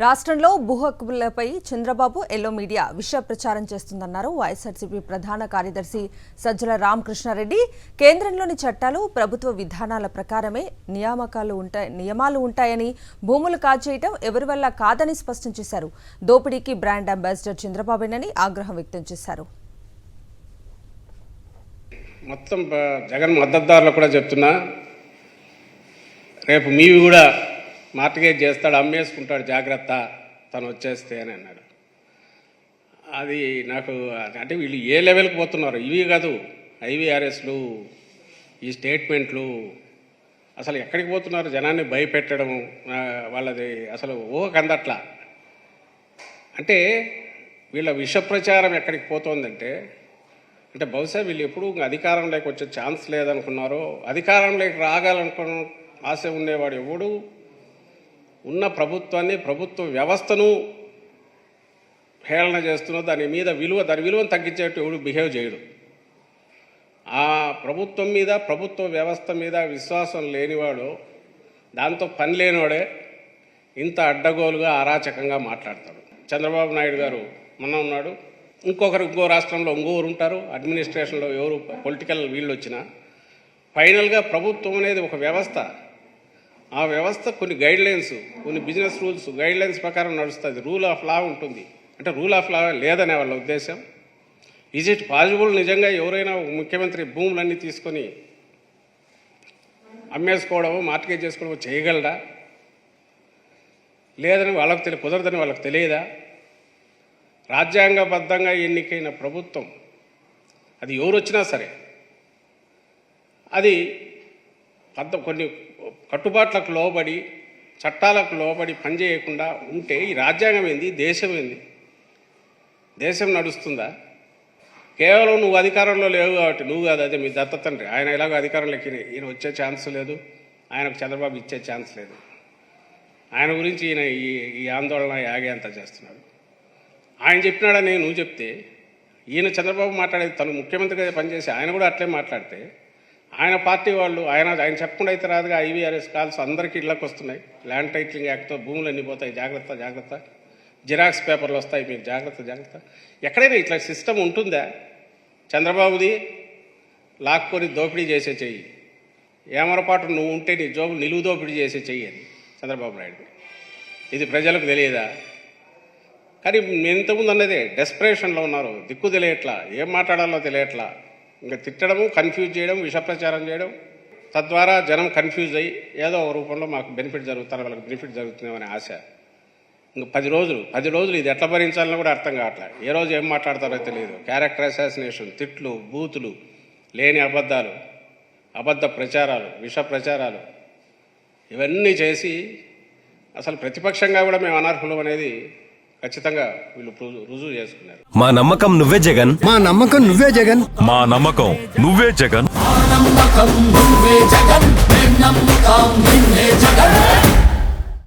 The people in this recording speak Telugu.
రాష్ట్రంలో భూ హక్కులపై చంద్రబాబు ఎల్లో మీడియా విష ప్రచారం చేస్తుందన్నారు వైఎస్ఆర్సీపీ ప్రధాన కార్యదర్శి సజ్జల రామకృష్ణారెడ్డి. కేంద్రంలోని చట్టాలు ప్రభుత్వ విధానాల ప్రకారమే నియమాలు ఉంటాయని, భూములు కాజేయటం ఎవరి వల్ల కాదని స్పష్టం చేశారు. దోపిడీకి బ్రాండ్ అంబాసిడర్ చంద్రబాబేనని ఆగ్రహం వ్యక్తం చేశారు. మొత్తం జగన్ మద్దతుదారులు కూడా చెప్తున్నా, రేపు మీవి కూడా మార్టిగేజ్ చేస్తాడు, అమ్మేసుకుంటాడు, జాగ్రత్త తను వచ్చేస్తే అని అన్నాడు. అది నాకు అంటే వీళ్ళు ఏ లెవెల్కి పోతున్నారు. ఇవి కాదు ఐవీఆర్ఎస్లు, ఈ స్టేట్మెంట్లు అసలు ఎక్కడికి పోతున్నారు? జనాన్ని భయపెట్టడం వాళ్ళది అసలు ఊహకందట్లా. అంటే వీళ్ళ విష ప్రచారం ఎక్కడికి పోతుందంటే, అంటే బహుశా వీళ్ళు ఎప్పుడు అధికారంలోకి వచ్చే ఛాన్స్ లేదనుకున్నారో, అధికారంలోకి రాగాలనుకున్న ఆశ ఉండేవాడు ఎవడు ఉన్న ప్రభుత్వాన్ని, ప్రభుత్వ వ్యవస్థను హేళన చేస్తున్నా దాని విలువను తగ్గించేట్టు ఎవడు బిహేవ్ చేయడు. ఆ ప్రభుత్వం మీద, ప్రభుత్వ వ్యవస్థ మీద విశ్వాసం లేనివాడు, దాంతో పని లేనివాడే ఇంత అడ్డగోలుగా అరాచకంగా మాట్లాడతాడు. చంద్రబాబు నాయుడు గారు మొన్న ఉన్నాడు, ఇంకో రాష్ట్రంలో ఇంకోరు ఉంటారు, అడ్మినిస్ట్రేషన్లో ఎవరు పొలిటికల్ వీళ్ళు వచ్చినా ఫైనల్గా ప్రభుత్వం అనేది ఒక వ్యవస్థ. ఆ వ్యవస్థ కొన్ని గైడ్లైన్స్, కొన్ని బిజినెస్ రూల్స్, గైడ్లైన్స్ ప్రకారం నడుస్తుంది. రూల్ ఆఫ్ లా ఉంటుంది. అంటే రూల్ ఆఫ్ లా లేదనే వాళ్ళ ఉద్దేశం. ఈజ్ ఇట్ పాసిబుల్ నిజంగా ఎవరైనా ముఖ్యమంత్రి భూములన్నీ తీసుకొని అమ్మేసుకోవడమో, మార్టిగేజ్ చేసుకోవడమో చేయగలడా? లేదని వాళ్ళకు కుదరదని వాళ్ళకి తెలియదా? రాజ్యాంగబద్ధంగా ఎన్నికైన ప్రభుత్వం, అది ఎవరు వచ్చినా సరే, అది కొన్ని కట్టుబాట్లకు లోబడి, చట్టాలకు లోబడి పనిచేయకుండా ఉంటే ఈ రాజ్యాంగం ఏంది, దేశం ఏంది? దేశం నడుస్తుందా? కేవలం నువ్వు అధికారంలో లేవు కాబట్టి నువ్వు కాదు, అదే మీ దత్త తండ్రి, ఆయన ఎలాగో అధికారంలోకి ఈయన వచ్చే ఛాన్స్ లేదు, ఆయనకు చంద్రబాబు ఇచ్చే ఛాన్స్ లేదు. ఆయన గురించి ఈయన ఈ ఆందోళన యాగేంత చేస్తున్నాడు. ఆయన చెప్పినాడని నువ్వు చెప్తే, ఈయన చంద్రబాబు మాట్లాడేది తను ముఖ్యమంత్రిగా పనిచేసి ఆయన కూడా అట్లే మాట్లాడితే, ఆయన పార్టీ వాళ్ళు ఆయన చెప్పకుండా అయితే రాదుగా. ఐవీఆర్ఎస్ కాల్స్ అందరికీ ఇళ్ళకి వస్తున్నాయి. ల్యాండ్ టైటిలింగ్ యాక్ట్తో భూములు అన్నీ పోతాయి, జాగ్రత్త జాగ్రత్త. జిరాక్స్ పేపర్లు వస్తాయి, మీరు జాగ్రత్త జాగ్రత్త. ఎక్కడైనా ఇట్లా సిస్టమ్ ఉంటుందా? చంద్రబాబుది లాక్కొని దోపిడీ చేసే చెయ్యి, ఏమరపాటు నువ్వు ఉంటే నీ జోబులు నిలువు దోపిడీ చేసే చెయ్యి అది చంద్రబాబు నాయుడు. ఇది ప్రజలకు తెలియదా? కానీ ఇంతకుముందు అన్నదే డెస్పరేషన్లో ఉన్నారు, దిక్కు తెలియట్లా, ఏం మాట్లాడాలో తెలియట్లా. ఇంకా తిట్టడము, కన్ఫ్యూజ్ చేయడం, విషప్రచారం చేయడం, తద్వారా జనం కన్ఫ్యూజ్ అయ్యి ఏదో ఒక రూపంలో మాకు బెనిఫిట్ జరుగుతుంది, వాళ్ళకి బెనిఫిట్ జరుగుతుందేమనే ఆశ. ఇంకా 10 రోజులు ఇది ఎట్లా భరించాలని కూడా అర్థం కావట్లేదు. ఏ రోజు ఏం మాట్లాడతారో తెలియదు. క్యారెక్టర్ అసాసినేషన్, తిట్లు, బూతులు, లేని అబద్ధాలు, అబద్ధ ప్రచారాలు, విష ప్రచారాలు, ఇవన్నీ చేసి అసలు ప్రతిపక్షంగా కూడా మేము అనర్హులం అనేది ఖచ్చితంగా వీళ్ళు రుజువు చేసుకున్నారు. మా నమ్మకం నువ్వే జగన్, మా నమ్మకం నువ్వే జగన్, మా నమ్మకం నువ్వే జగన్, మా నమ్మకం నువ్వే జగన్,